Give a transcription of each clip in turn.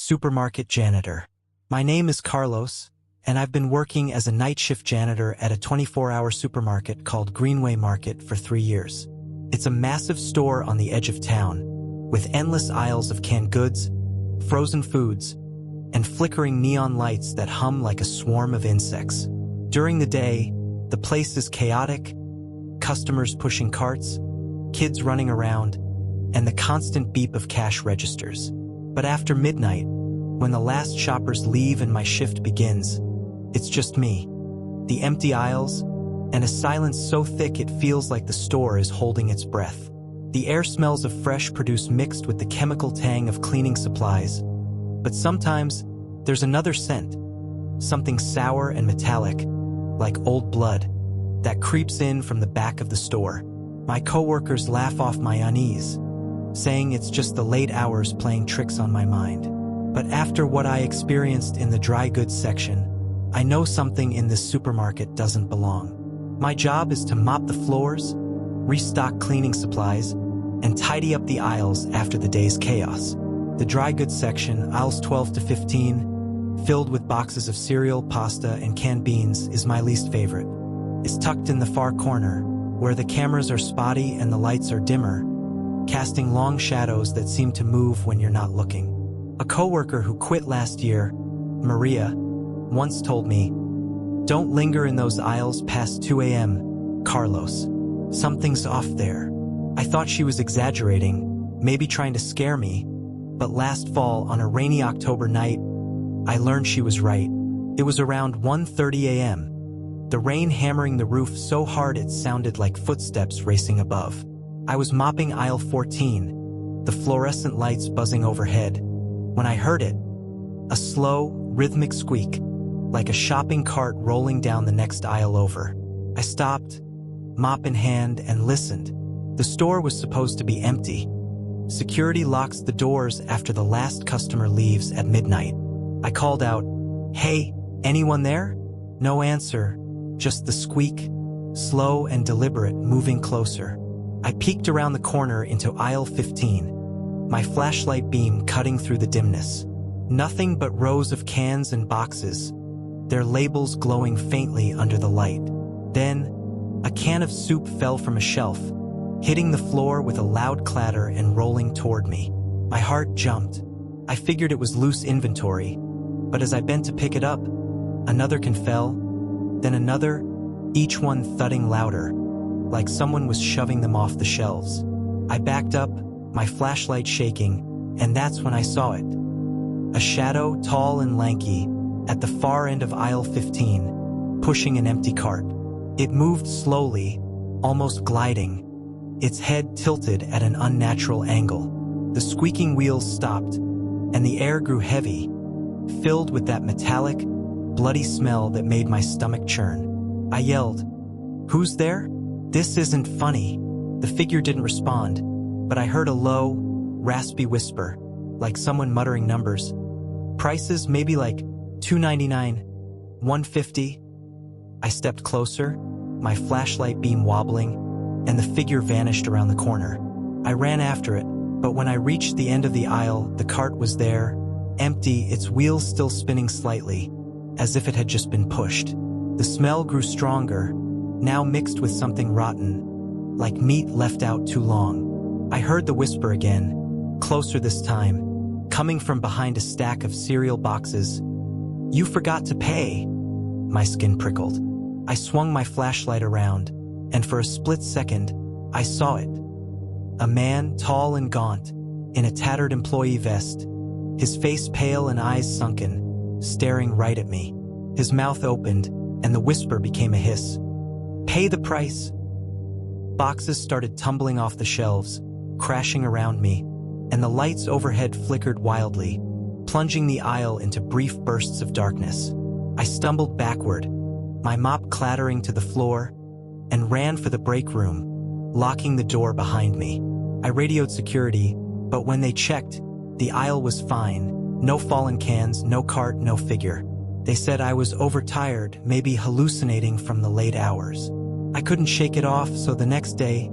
supermarket janitor. My name is Carlos, and I've been working as a night shift janitor at a 24-hour supermarket called Greenway Market for 3 years. It's a massive store on the edge of town, with endless aisles of canned goods, frozen foods, and flickering neon lights that hum like a swarm of insects. During the day, the place is chaotic, customers pushing carts, kids running around, and the constant beep of cash registers. But after midnight, when the last shoppers leave and my shift begins, it's just me, the empty aisles, and a silence so thick it feels like the store is holding its breath. The air smells of fresh produce mixed with the chemical tang of cleaning supplies. But sometimes, there's another scent, something sour and metallic, like old blood, that creeps in from the back of the store. My coworkers laugh off my unease, saying it's just the late hours playing tricks on my mind. But after what I experienced in the dry goods section, I know something in this supermarket doesn't belong. My job is to mop the floors, restock cleaning supplies, and tidy up the aisles after the day's chaos. The dry goods section, aisles 12 to 15, filled with boxes of cereal, pasta, and canned beans, is my least favorite. It's tucked in the far corner, where the cameras are spotty and the lights are dimmer, casting long shadows that seem to move when you're not looking. A coworker who quit last year, Maria, once told me, "Don't linger in those aisles past 2 a.m., Carlos. Something's off there." I thought she was exaggerating, maybe trying to scare me, but last fall on a rainy October night, I learned she was right. It was around 1:30 a.m., the rain hammering the roof so hard it sounded like footsteps racing above. I was mopping aisle 14, the fluorescent lights buzzing overhead, when I heard it, a slow, rhythmic squeak, like a shopping cart rolling down the next aisle over. I stopped, mop in hand, and listened. The store was supposed to be empty. Security locks the doors after the last customer leaves at midnight. I called out, "Hey, anyone there?" No answer, just the squeak, slow and deliberate, moving closer. I peeked around the corner into aisle 15, my flashlight beam cutting through the dimness. Nothing but rows of cans and boxes, their labels glowing faintly under the light. Then, a can of soup fell from a shelf, hitting the floor with a loud clatter and rolling toward me. My heart jumped. I figured it was loose inventory, but as I bent to pick it up, another can fell, then another, each one thudding louder, like someone was shoving them off the shelves. I backed up, my flashlight shaking, and that's when I saw it. A shadow, tall and lanky, at the far end of aisle 15, pushing an empty cart. It moved slowly, almost gliding, its head tilted at an unnatural angle. The squeaking wheels stopped, and the air grew heavy, filled with that metallic, bloody smell that made my stomach churn. I yelled, "Who's there? This isn't funny." The figure didn't respond, but I heard a low, raspy whisper, like someone muttering numbers. Prices maybe like $2.99, $1.50. I stepped closer, my flashlight beam wobbling, and the figure vanished around the corner. I ran after it, but when I reached the end of the aisle, the cart was there, empty, its wheels still spinning slightly, as if it had just been pushed. The smell grew stronger, now mixed with something rotten, like meat left out too long. I heard the whisper again, closer this time, coming from behind a stack of cereal boxes. "You forgot to pay." My skin prickled. I swung my flashlight around, and for a split second, I saw it. A man, tall and gaunt, in a tattered employee vest, his face pale and eyes sunken, staring right at me. His mouth opened, and the whisper became a hiss. "Pay the price." Boxes started tumbling off the shelves, crashing around me, and the lights overhead flickered wildly, plunging the aisle into brief bursts of darkness. I stumbled backward, my mop clattering to the floor, and ran for the break room, locking the door behind me. I radioed security, but when they checked, the aisle was fine. No fallen cans, no cart, no figure. They said I was overtired, maybe hallucinating from the late hours. I couldn't shake it off, so the next day,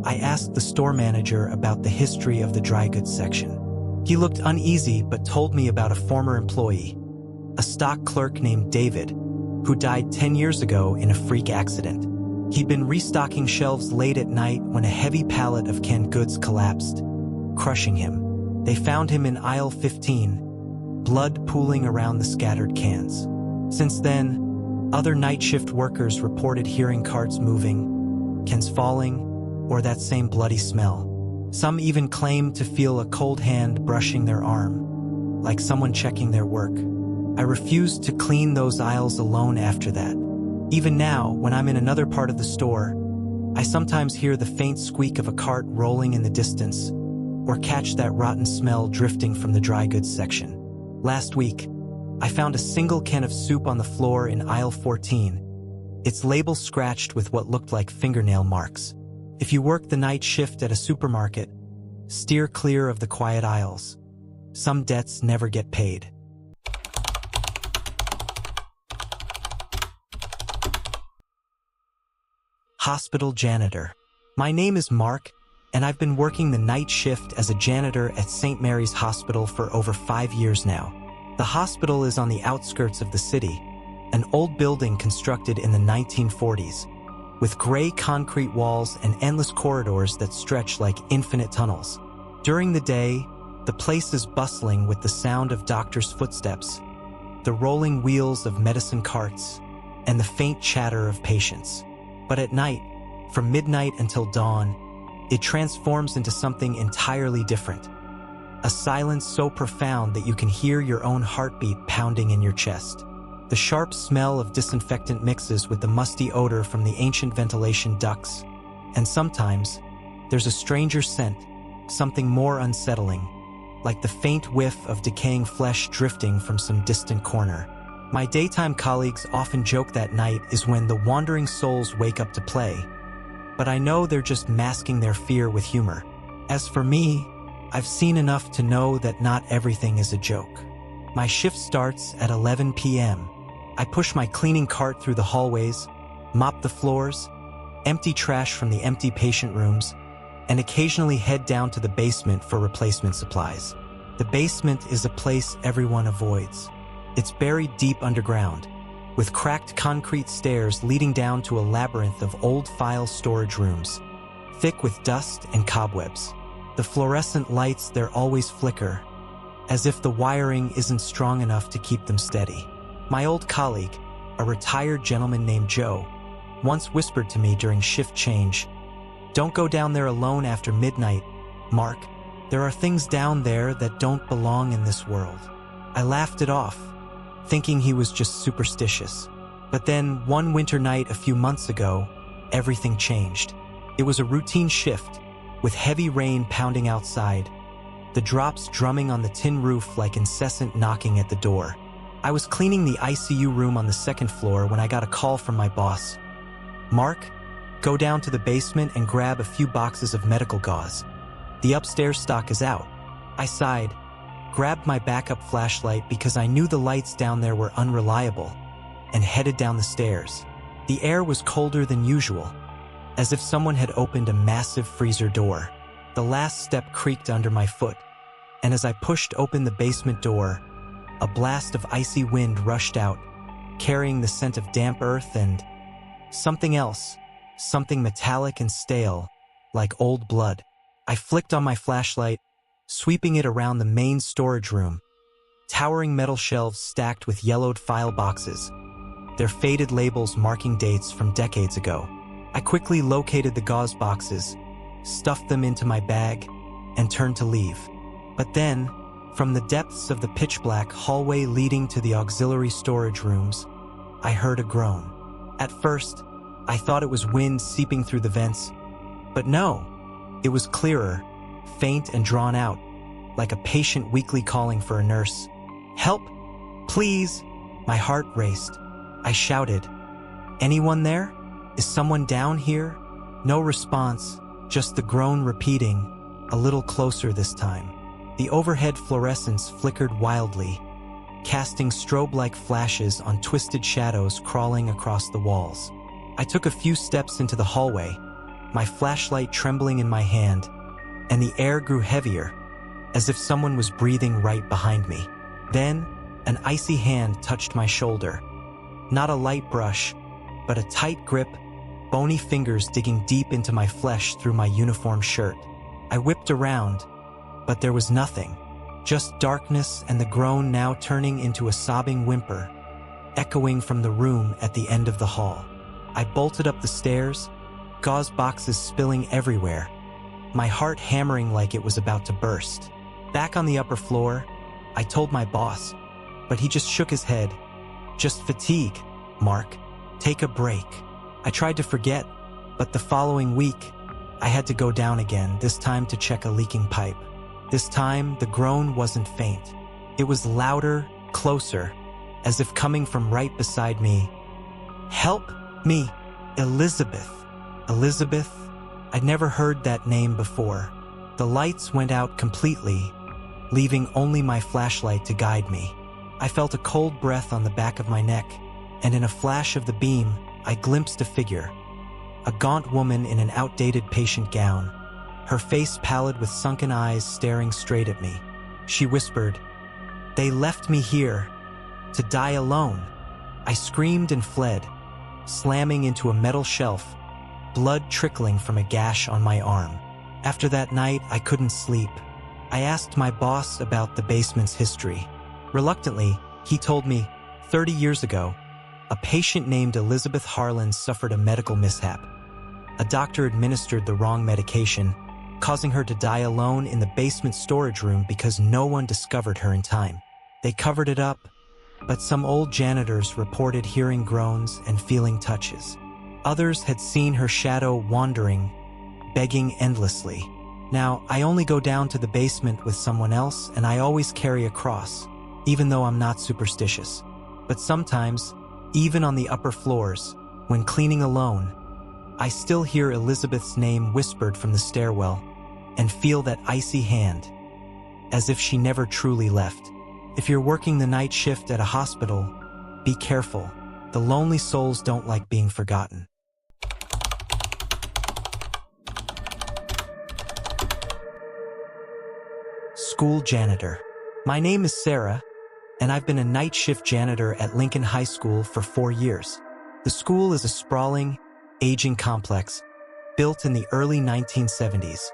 I asked the store manager about the history of the dry goods section. He looked uneasy but told me about a former employee, a stock clerk named David, who died 10 years ago in a freak accident. He'd been restocking shelves late at night when a heavy pallet of canned goods collapsed, crushing him. They found him in aisle 15, blood pooling around the scattered cans. Since then, other night shift workers reported hearing carts moving, cans falling, or that same bloody smell. Some even claimed to feel a cold hand brushing their arm, like someone checking their work. I refused to clean those aisles alone after that. Even now, when I'm in another part of the store, I sometimes hear the faint squeak of a cart rolling in the distance, or catch that rotten smell drifting from the dry goods section. Last week, I found a single can of soup on the floor in aisle 14, its label scratched with what looked like fingernail marks. If you work the night shift at a supermarket, steer clear of the quiet aisles. Some debts never get paid. Hospital janitor. My name is Mark, and I've been working the night shift as a janitor at St. Mary's Hospital for over 5 years now. The hospital is on the outskirts of the city, an old building constructed in the 1940s. With gray concrete walls and endless corridors that stretch like infinite tunnels. During the day, the place is bustling with the sound of doctors' footsteps, the rolling wheels of medicine carts, and the faint chatter of patients. But at night, from midnight until dawn, it transforms into something entirely different. A silence so profound that you can hear your own heartbeat pounding in your chest. The sharp smell of disinfectant mixes with the musty odor from the ancient ventilation ducts. And sometimes, there's a stranger scent, something more unsettling, like the faint whiff of decaying flesh drifting from some distant corner. My daytime colleagues often joke that night is when the wandering souls wake up to play, but I know they're just masking their fear with humor. As for me, I've seen enough to know that not everything is a joke. My shift starts at 11 p.m. I push my cleaning cart through the hallways, mop the floors, empty trash from the empty patient rooms, and occasionally head down to the basement for replacement supplies. The basement is a place everyone avoids. It's buried deep underground, with cracked concrete stairs leading down to a labyrinth of old file storage rooms, thick with dust and cobwebs. The fluorescent lights there always flicker, as if the wiring isn't strong enough to keep them steady. My old colleague, a retired gentleman named Joe, once whispered to me during shift change, "Don't go down there alone after midnight, Mark. There are things down there that don't belong in this world." I laughed it off, thinking he was just superstitious. But then, one winter night a few months ago, everything changed. It was a routine shift, with heavy rain pounding outside, the drops drumming on the tin roof like incessant knocking at the door. I was cleaning the ICU room on the second floor when I got a call from my boss. "Mark, go down to the basement and grab a few boxes of medical gauze. The upstairs stock is out." I sighed, grabbed my backup flashlight because I knew the lights down there were unreliable, and headed down the stairs. The air was colder than usual, as if someone had opened a massive freezer door. The last step creaked under my foot, and as I pushed open the basement door, a blast of icy wind rushed out, carrying the scent of damp earth and something else, something metallic and stale, like old blood. I flicked on my flashlight, sweeping it around the main storage room, towering metal shelves stacked with yellowed file boxes, their faded labels marking dates from decades ago. I quickly located the gauze boxes, stuffed them into my bag, and turned to leave. But then, from the depths of the pitch-black hallway leading to the auxiliary storage rooms, I heard a groan. At first, I thought it was wind seeping through the vents, but no, it was clearer, faint and drawn out, like a patient weakly calling for a nurse. "Help! Please!" My heart raced. I shouted, "Anyone there? Is someone down here?" No response, just the groan repeating, a little closer this time. The overhead fluorescence flickered wildly, casting strobe-like flashes on twisted shadows crawling across the walls. I took a few steps into the hallway, my flashlight trembling in my hand, and the air grew heavier, as if someone was breathing right behind me. Then, an icy hand touched my shoulder. Not a light brush, but a tight grip, bony fingers digging deep into my flesh through my uniform shirt. I whipped around, but there was nothing. Just darkness and the groan now turning into a sobbing whimper, echoing from the room at the end of the hall. I bolted up the stairs, gauze boxes spilling everywhere, my heart hammering like it was about to burst. Back on the upper floor, I told my boss, but he just shook his head. Just fatigue, Mark. Take a break. I tried to forget, but the following week, I had to go down again, this time to check a leaking pipe. This time, the groan wasn't faint. It was louder, closer, as if coming from right beside me. Help me, Elizabeth. Elizabeth? I'd never heard that name before. The lights went out completely, leaving only my flashlight to guide me. I felt a cold breath on the back of my neck, and in a flash of the beam, I glimpsed a figure. A gaunt woman in an outdated patient gown, her face pallid with sunken eyes staring straight at me. She whispered, "They left me here, to die alone." I screamed and fled, slamming into a metal shelf, blood trickling from a gash on my arm. After that night, I couldn't sleep. I asked my boss about the basement's history. Reluctantly, he told me, 30 years ago, a patient named Elizabeth Harlan suffered a medical mishap. A doctor administered the wrong medication, causing her to die alone in the basement storage room because no one discovered her in time. They covered it up, but some old janitors reported hearing groans and feeling touches. Others had seen her shadow wandering, begging endlessly. Now, I only go down to the basement with someone else, and I always carry a cross, even though I'm not superstitious. But sometimes, even on the upper floors, when cleaning alone, I still hear Elizabeth's name whispered from the stairwell and feel that icy hand, as if she never truly left. If you're working the night shift at a hospital, be careful. The lonely souls don't like being forgotten. School janitor. My name is Sarah, and I've been a night shift janitor at Lincoln High School for 4 years. The school is a sprawling, aging complex built in the early 1970s,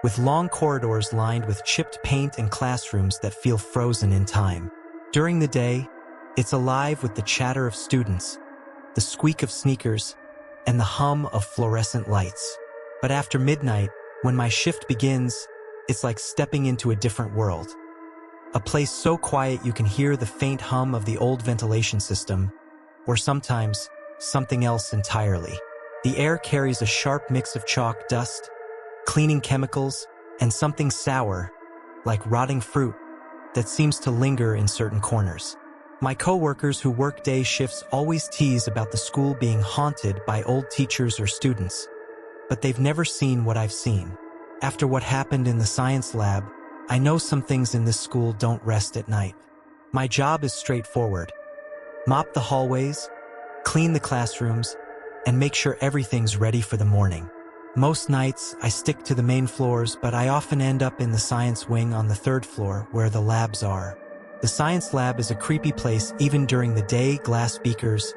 with long corridors lined with chipped paint and classrooms that feel frozen in time. During the day, it's alive with the chatter of students, the squeak of sneakers, and the hum of fluorescent lights. But after midnight, when my shift begins, it's like stepping into a different world. A place so quiet you can hear the faint hum of the old ventilation system, or sometimes something else entirely. The air carries a sharp mix of chalk dust, cleaning chemicals, and something sour, like rotting fruit, that seems to linger in certain corners. My coworkers who work day shifts always tease about the school being haunted by old teachers or students, but they've never seen what I've seen. After what happened in the science lab, I know some things in this school don't rest at night. My job is straightforward. Mop the hallways, clean the classrooms, and make sure everything's ready for the morning. Most nights, I stick to the main floors, but I often end up in the science wing on the 3rd floor where the labs are. The science lab is a creepy place even during the day. Glass beakers,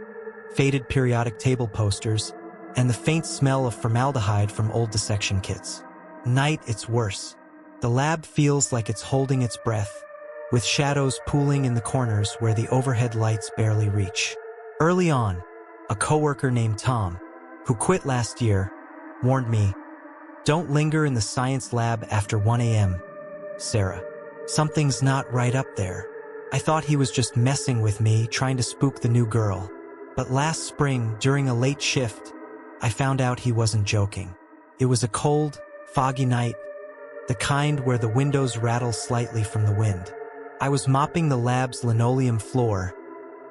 faded periodic table posters, and the faint smell of formaldehyde from old dissection kits. Night, it's worse. The lab feels like it's holding its breath, with shadows pooling in the corners where the overhead lights barely reach. Early on, a coworker named Tom, who quit last year, warned me, "Don't linger in the science lab after 1 a.m., Sarah. Something's not right up there." I thought he was just messing with me, trying to spook the new girl. But last spring, during a late shift, I found out he wasn't joking. It was a cold, foggy night, the kind where the windows rattle slightly from the wind. I was mopping the lab's linoleum floor,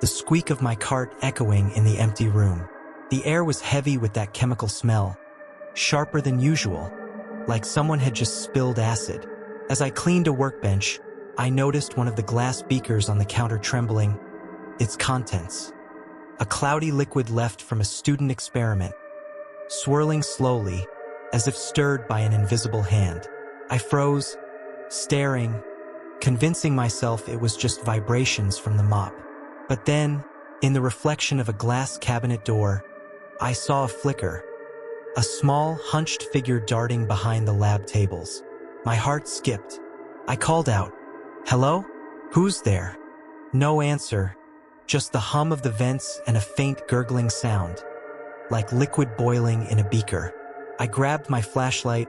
the squeak of my cart echoing in the empty room. The air was heavy with that chemical smell, sharper than usual, like someone had just spilled acid. As I cleaned a workbench, I noticed one of the glass beakers on the counter trembling, its contents. A cloudy liquid left from a student experiment, swirling slowly, as if stirred by an invisible hand. I froze, staring, convincing myself it was just vibrations from the mop. But then, in the reflection of a glass cabinet door, I saw a flicker, a small, hunched figure darting behind the lab tables. My heart skipped. I called out, "Hello? Who's there?" No answer, just the hum of the vents and a faint gurgling sound, like liquid boiling in a beaker. I grabbed my flashlight,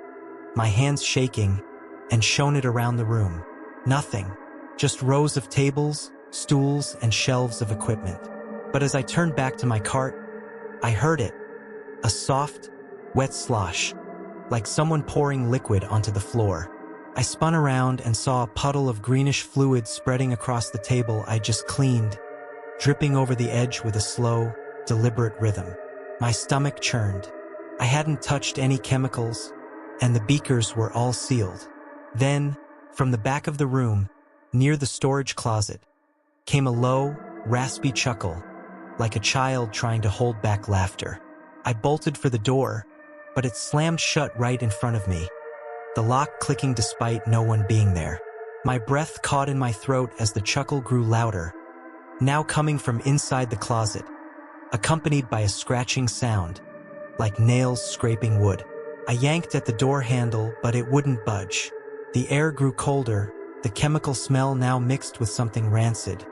my hands shaking, and shone it around the room. Nothing, just rows of tables, stools, and shelves of equipment. But as I turned back to my cart, I heard it, a soft, wet slosh, like someone pouring liquid onto the floor. I spun around and saw a puddle of greenish fluid spreading across the table I just cleaned, dripping over the edge with a slow, deliberate rhythm. My stomach churned. I hadn't touched any chemicals, and the beakers were all sealed. Then, from the back of the room, near the storage closet, came a low, raspy chuckle, like a child trying to hold back laughter. I bolted for the door, but it slammed shut right in front of me, the lock clicking despite no one being there. My breath caught in my throat as the chuckle grew louder, now coming from inside the closet, accompanied by a scratching sound, like nails scraping wood. I yanked at the door handle, but it wouldn't budge. The air grew colder, the chemical smell now mixed with something rancid,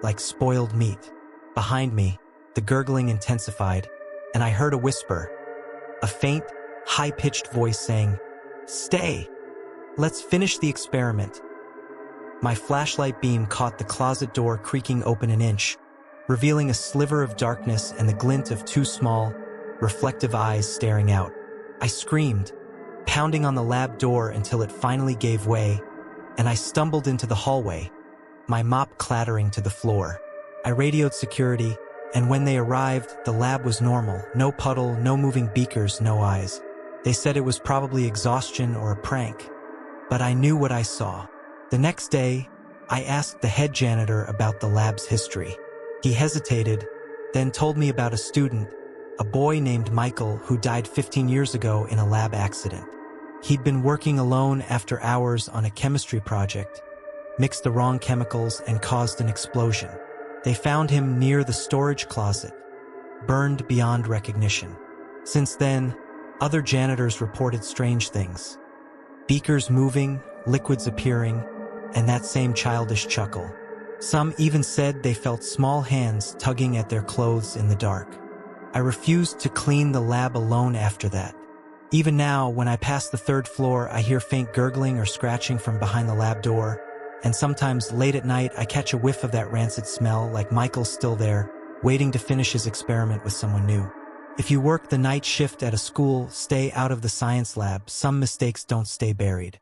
like spoiled meat. Behind me, the gurgling intensified, and I heard a whisper, a faint, high-pitched voice saying, "Stay! Let's finish the experiment." My flashlight beam caught the closet door creaking open an inch, revealing a sliver of darkness and the glint of two small, reflective eyes staring out. I screamed, pounding on the lab door until it finally gave way, and I stumbled into the hallway, my mop clattering to the floor. I radioed security, and when they arrived, the lab was normal. No puddle, no moving beakers, no eyes. They said it was probably exhaustion or a prank, but I knew what I saw. The next day, I asked the head janitor about the lab's history. He hesitated, then told me about a student, a boy named Michael who died 15 years ago in a lab accident. He'd been working alone after hours on a chemistry project, mixed the wrong chemicals, and caused an explosion. They found him near the storage closet, burned beyond recognition. Since then, other janitors reported strange things. Beakers moving, liquids appearing, and that same childish chuckle. Some even said they felt small hands tugging at their clothes in the dark. I refused to clean the lab alone after that. Even now, when I pass the third floor, I hear faint gurgling or scratching from behind the lab door, and sometimes late at night I catch a whiff of that rancid smell, like Michael's still there, waiting to finish his experiment with someone new. If you work the night shift at a school, stay out of the science lab. Some mistakes don't stay buried.